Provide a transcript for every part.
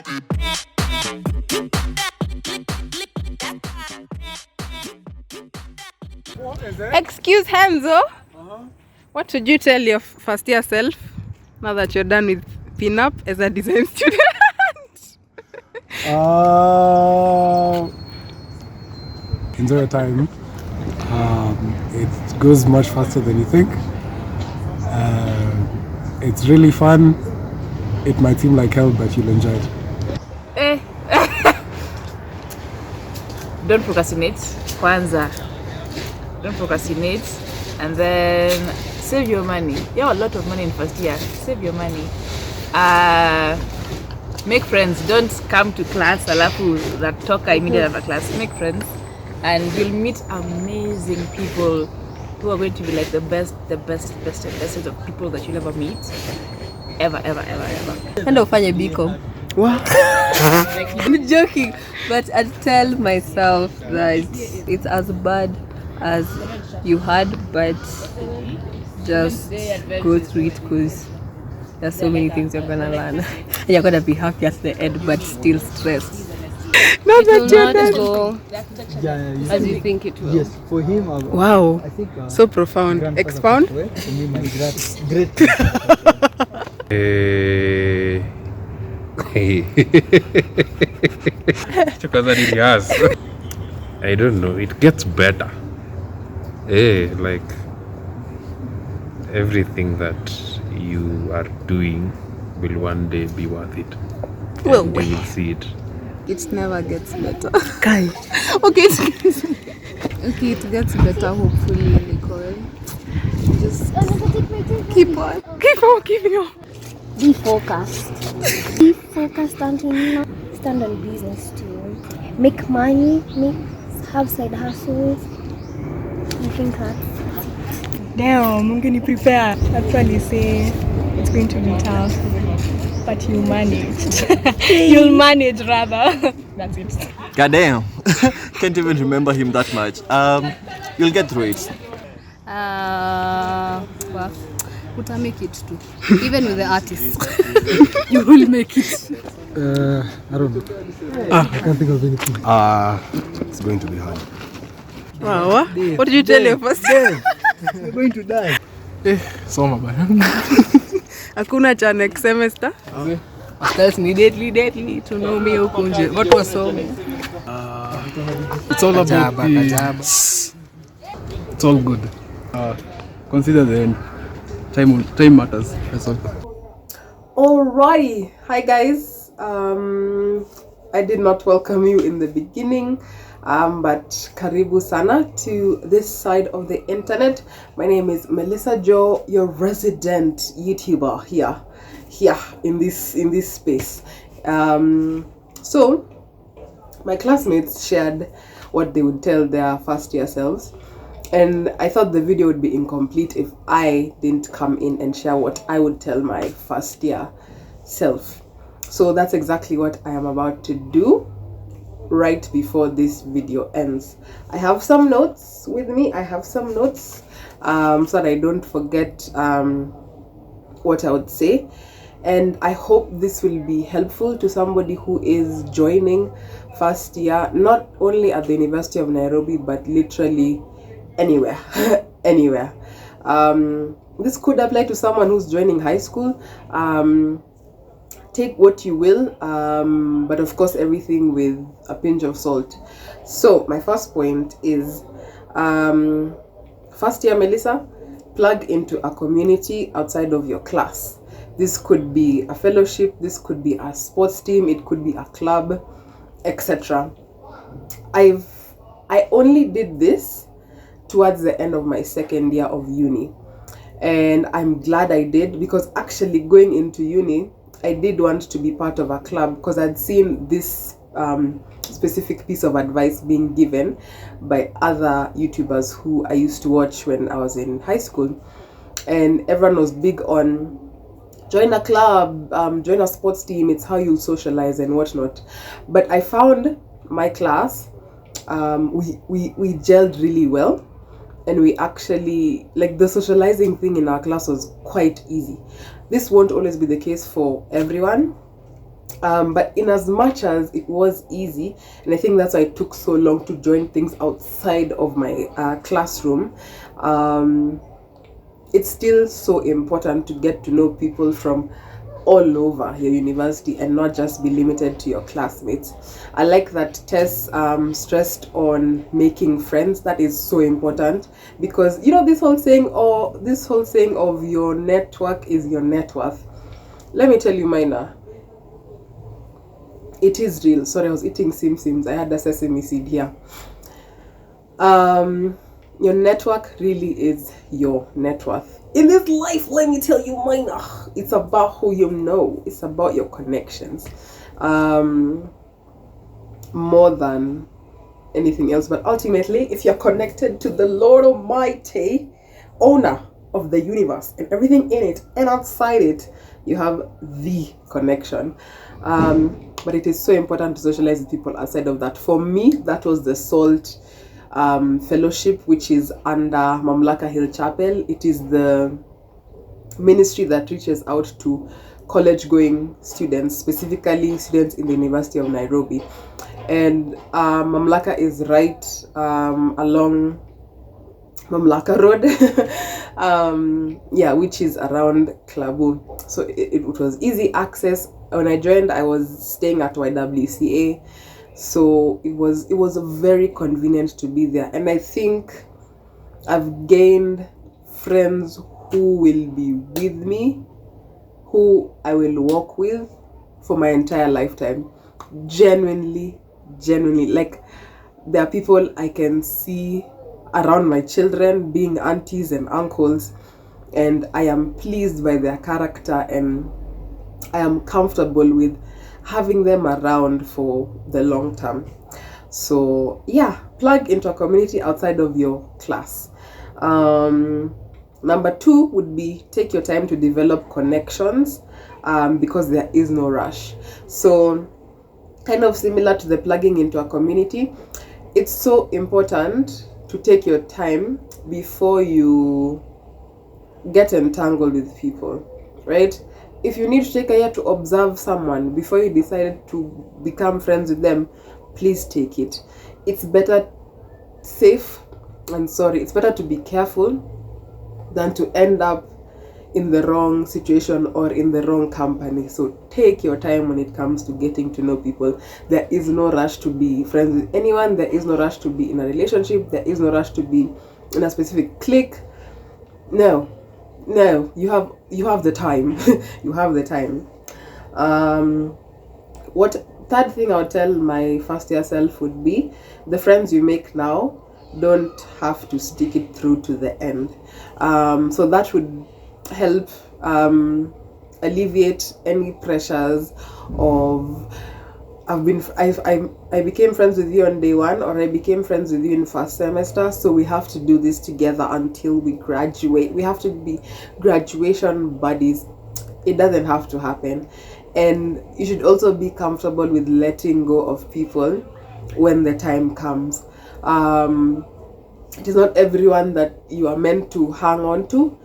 What is it? Excuse Hanzo. What would you tell your first year self now that you're done with pin-up as a design student? Enjoy your time. It goes much faster than you think. It's really fun. It might seem like hell, but you'll enjoy it. Don't procrastinate. Kwanza. Don't procrastinate. And then save your money. You have a lot of money in first year. Save your money. Make friends. Don't come to class alafu that talk immediately after class. Make friends. And you'll meet amazing people who are going to be like the best of people that you'll ever meet. Ever. And ufanye biko. What? I'm joking, but I'd tell myself that it's as bad as you had, but just go through it because there's so many things you're gonna learn. And you're gonna be happy at the end, but still stressed. Not that you're not go as you think it will. Yes, for him. Wow, I think, so profound. Expound. For me, my great. I don't know, it gets better. Like everything that you are doing will one day be worth it. Well, and you will see it. It never gets better. Okay, it gets better hopefully, Nicole. Just keep on. Be focused. Be focused and stand on business too. Make money, have side hustles. I think that's Damn, I'm going to prepare. Actually say it's going to be tough, but you managed. You'll manage rather. That's it. Goddamn. Can't even remember him that much. You'll get through it. Well, uta make it too. Even with the artists, you will make it. I don't know. I can't think of anything. It's going to be hard. Wow, what did you tell your first? You're going to die. Soma bana. Hakuna cha next semester. That's deadly to know me huko nje. What was so? It's all about It's all good. Consider the end. Time matters. That's all. Alrighty, hi guys. I did not welcome you in the beginning, but karibu sana to this side of the internet. My name is Melissa Joe, your resident YouTuber here in this space. So my classmates shared what they would tell their first year selves, and I thought the video would be incomplete if I didn't come in and share what I would tell my first year self. So that's exactly what I am about to do right before this video ends. I have some notes with me. So that I don't forget what I would say, and I hope this will be helpful to somebody who is joining first year, not only at the University of Nairobi but literally anywhere. This could apply to someone who's joining high school. Take what you will, but of course everything with a pinch of salt. So my first point is first year Melissa, plug into a community outside of your class. This could be a fellowship, this could be a sports team, it could be a club, etc. I only did this towards the end of my second year of uni, and I'm glad I did, because actually going into uni I did want to be part of a club, because I'd seen this specific piece of advice being given by other YouTubers who I used to watch when I was in high school, and everyone was big on join a club, join a sports team, it's how you socialize and whatnot. But I found my class, we gelled really well, and we actually, like, the socializing thing in our class was quite easy. This won't always be the case for everyone, But in as much as it was easy, and I think that's why it took so long to join things outside of my classroom, it's still so important to get to know people from all over your university and not just be limited to your classmates. I like that Tess stressed on making friends. That is so important, because you know this whole saying of your network is your net worth. Let me tell you, Mina, it is real. Sorry, I was eating Sims. I had a sesame seed here. Your network really is your net worth. In this life, let me tell you, mine, it's about who you know. It's about your connections, more than anything else. But ultimately, if you're connected to the Lord Almighty, owner of the universe and everything in it and outside it, you have the connection. But it is so important to socialize with people outside of that. For me, that was the SALT fellowship, which is under Mamlaka Hill Chapel. It is the ministry that reaches out to college going students, specifically students in the University of Nairobi. And Mamlaka is right along Mamlaka Road, which is around Klabu. So it was easy access. When I joined, I was staying at YWCA. So it was very convenient to be there, and I think I've gained friends who will be with me, who I will walk with for my entire lifetime. Genuinely, like there are people I can see around my children being aunties and uncles, and I am pleased by their character and I am comfortable with having them around for the long term. So yeah, plug into a community outside of your class. Number 2 would be take your time to develop connections, because there is no rush. So kind of similar to the plugging into a community, it's so important to take your time before you get entangled with people, right? If you need to take a year to observe someone before you decide to become friends with them, please take it. It's better it's better to be careful than to end up in the wrong situation or in the wrong company. So take your time when it comes to getting to know people. There is no rush to be friends with anyone. There is no rush to be in a relationship. There is no rush to be in a specific clique. No, you have the time. You have the time. Third thing I would tell my first year self would be, the friends you make now don't have to stick it through to the end. So that would help alleviate any pressures of I became friends with you on day 1, or I became friends with you in first semester, so we have to do this together until we graduate. We have to be graduation buddies. It doesn't have to happen. And you should also be comfortable with letting go of people when the time comes. It is not everyone that you are meant to hang on to.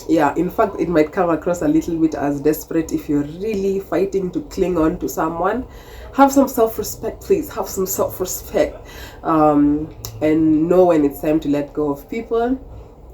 In fact, it might come across a little bit as desperate if you're really fighting to cling on to someone. Have some self-respect, please. Have some self-respect, and know when it's time to let go of people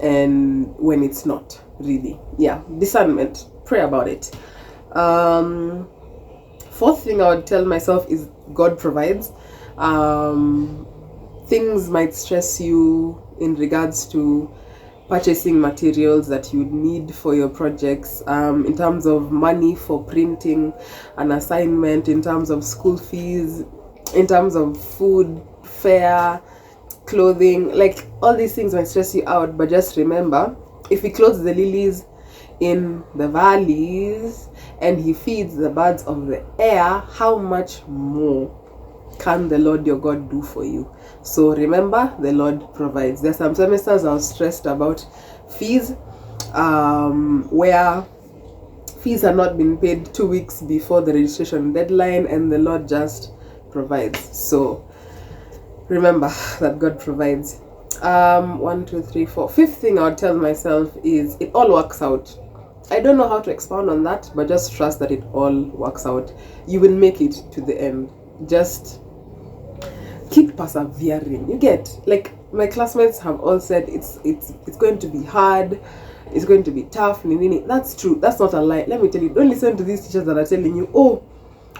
and when it's not. Really, discernment. Pray about it. Fourth thing I would tell myself is God provides. Things might stress you in regards to purchasing materials that you need for your projects, in terms of money for printing an assignment, in terms of school fees, in terms of food, fare, clothing. Like, all these things might stress you out, but just remember, if he clothes the lilies in the valleys and he feeds the birds of the air, how much more can the Lord your God do for you? So remember, the Lord provides. There are some semesters I was stressed about fees, where fees are not been paid 2 weeks before the registration deadline, and the Lord just provides. So remember that God provides. 1, 2, 3, 4. Fifth thing I would tell myself is, it all works out. I don't know how to expound on that, but just trust that it all works out. You will make it to the end. Just keep persevering. You get, like, my classmates have all said it's going to be hard, it's going to be tough. That's true. That's not a lie. Let me tell you, don't listen to these teachers that are telling you, oh,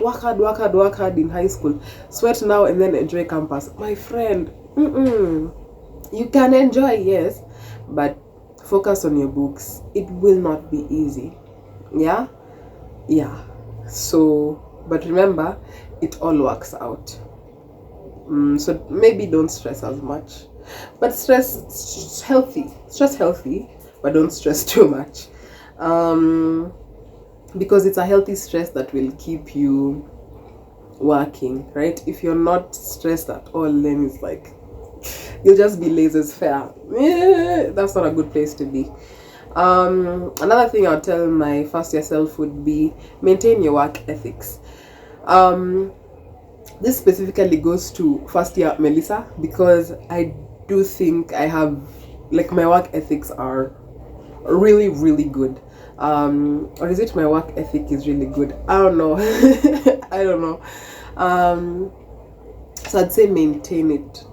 work hard in high school, sweat now and then enjoy campus. My friend, you can enjoy, yes, but focus on your books. It will not be easy. Yeah. So, but remember, it all works out. So maybe don't stress as much, but stress healthy, but don't stress too much, because it's a healthy stress that will keep you working, right? If you're not stressed at all, then it's like you'll just be laissez-faire. That's not a good place to be. Another thing I'll tell my first year self would be maintain your work ethics. This specifically goes to first year Melissa, because I do think I have, like, my work ethics are really, really good. Or is it my work ethic is really good? I don't know. I don't know. So I'd say maintain it.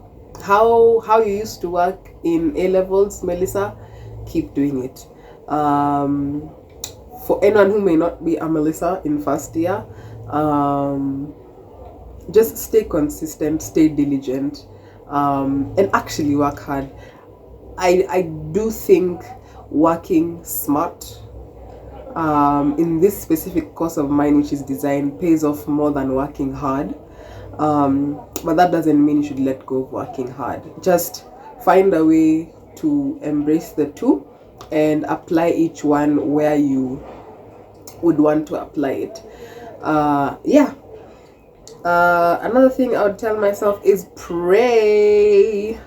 How you used to work in A levels, Melissa, keep doing it. For anyone who may not be a Melissa in first year, just stay consistent, stay diligent, and actually work hard. I do think working smart in this specific course of mine, which is design, pays off more than working hard. But that doesn't mean you should let go of working hard. Just find a way to embrace the two and apply each one where you would want to apply it. Another thing I would tell myself is pray.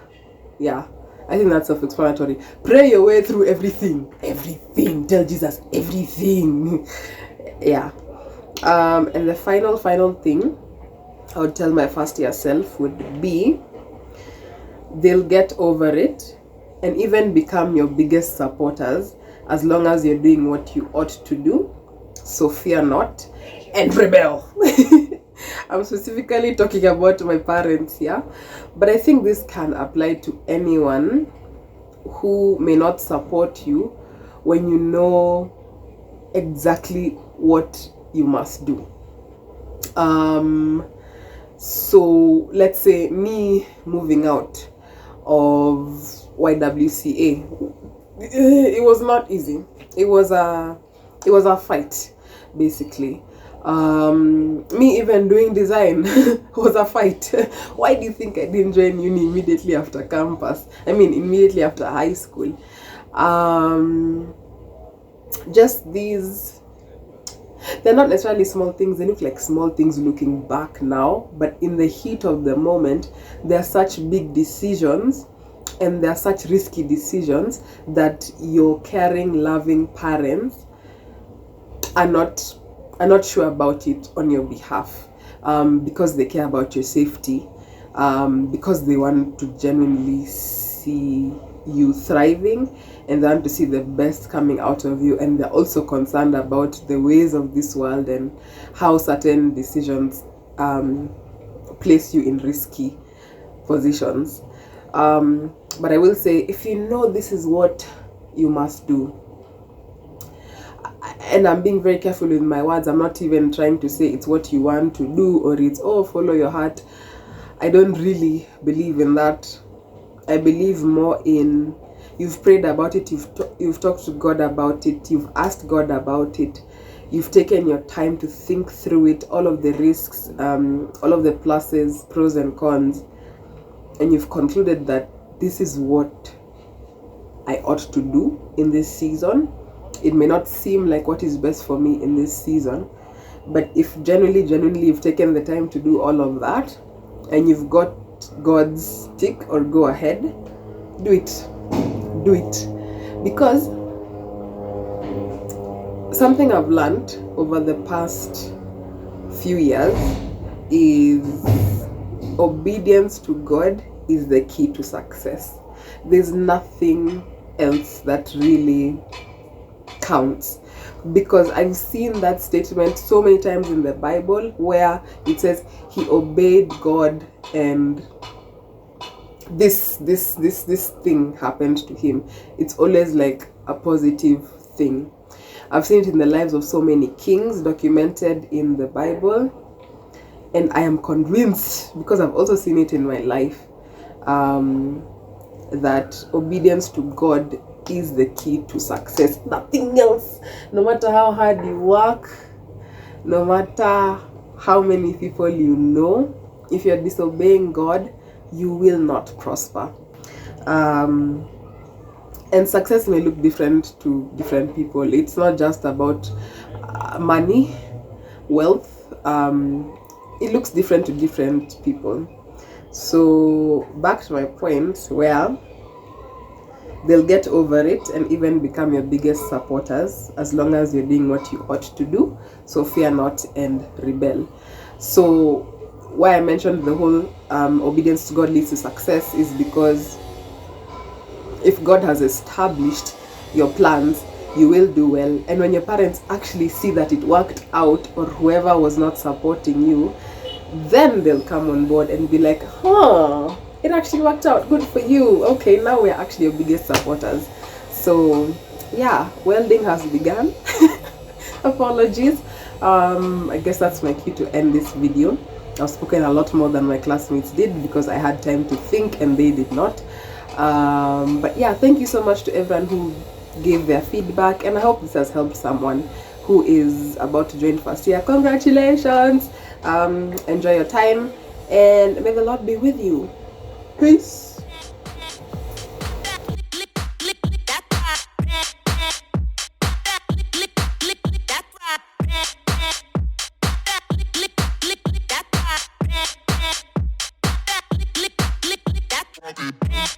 Yeah, I think that's self-explanatory. Pray your way through everything. Tell Jesus everything. Yeah. And the final thing I would tell my first year self would be, they'll get over it and even become your biggest supporters as long as you're doing what you ought to do. So fear not and rebel. I'm specifically talking about my parents here, but I think this can apply to anyone who may not support you when you know exactly what you must do. So let's say me moving out of YWCA, it was not easy. It was a fight, basically. Me even doing design was a fight. Why do you think I didn't join uni immediately after campus? I mean, immediately after high school. Just these, they're not necessarily small things. They look like small things looking back now, but in the heat of the moment, they're such big decisions and they're such risky decisions that your caring, loving parents are not sure about it on your behalf, because they care about your safety, because they want to genuinely see you thriving and they want to see the best coming out of you, and they're also concerned about the ways of this world and how certain decisions place you in risky positions. But I will say, if you know this is what you must do, and I'm being very careful with my words, I'm not even trying to say it's what you want to do or it's, oh, follow your heart. I don't really believe in that. I believe more in, you've prayed about it, you've talked to God about it, you've asked God about it, you've taken your time to think through it, all of the risks, all of the pluses, pros and cons, and you've concluded that this is what I ought to do in this season. It may not seem like what is best for me in this season, but if genuinely you've taken the time to do all of that and you've got God's tick or go ahead, do it. Because something I've learned over the past few years is obedience to God is the key to success. There's nothing else that really counts. because I've seen that statement so many times in the Bible where it says he obeyed God and this thing happened to him. It's always like a positive thing. I've seen it in the lives of so many kings documented in the Bible, and I am convinced, because I've also seen it in my life, that obedience to God is the key to success. Nothing else. No matter how hard you work, no matter how many people you know, if you're disobeying God, you will not prosper. And success may look different to different people. It's not just about money, wealth. It looks different to different people. So back to my point, where they'll get over it and even become your biggest supporters as long as you're doing what you ought to do. So fear not and rebel. So why I mentioned the whole obedience to God leads to success is because if God has established your plans, you will do well. And when your parents actually see that it worked out, or whoever was not supporting you, then they'll come on board and be like, huh, it actually worked out, good for you. Okay, now we're actually your biggest supporters. So yeah, welding has begun. Apologies. I guess that's my cue to end this video. I've spoken a lot more than my classmates did because I had time to think and they did not. But yeah, thank you so much to everyone who gave their feedback, and I hope this has helped someone who is about to join first year. Congratulations. Enjoy your time, and may the Lord be with you. Peace. That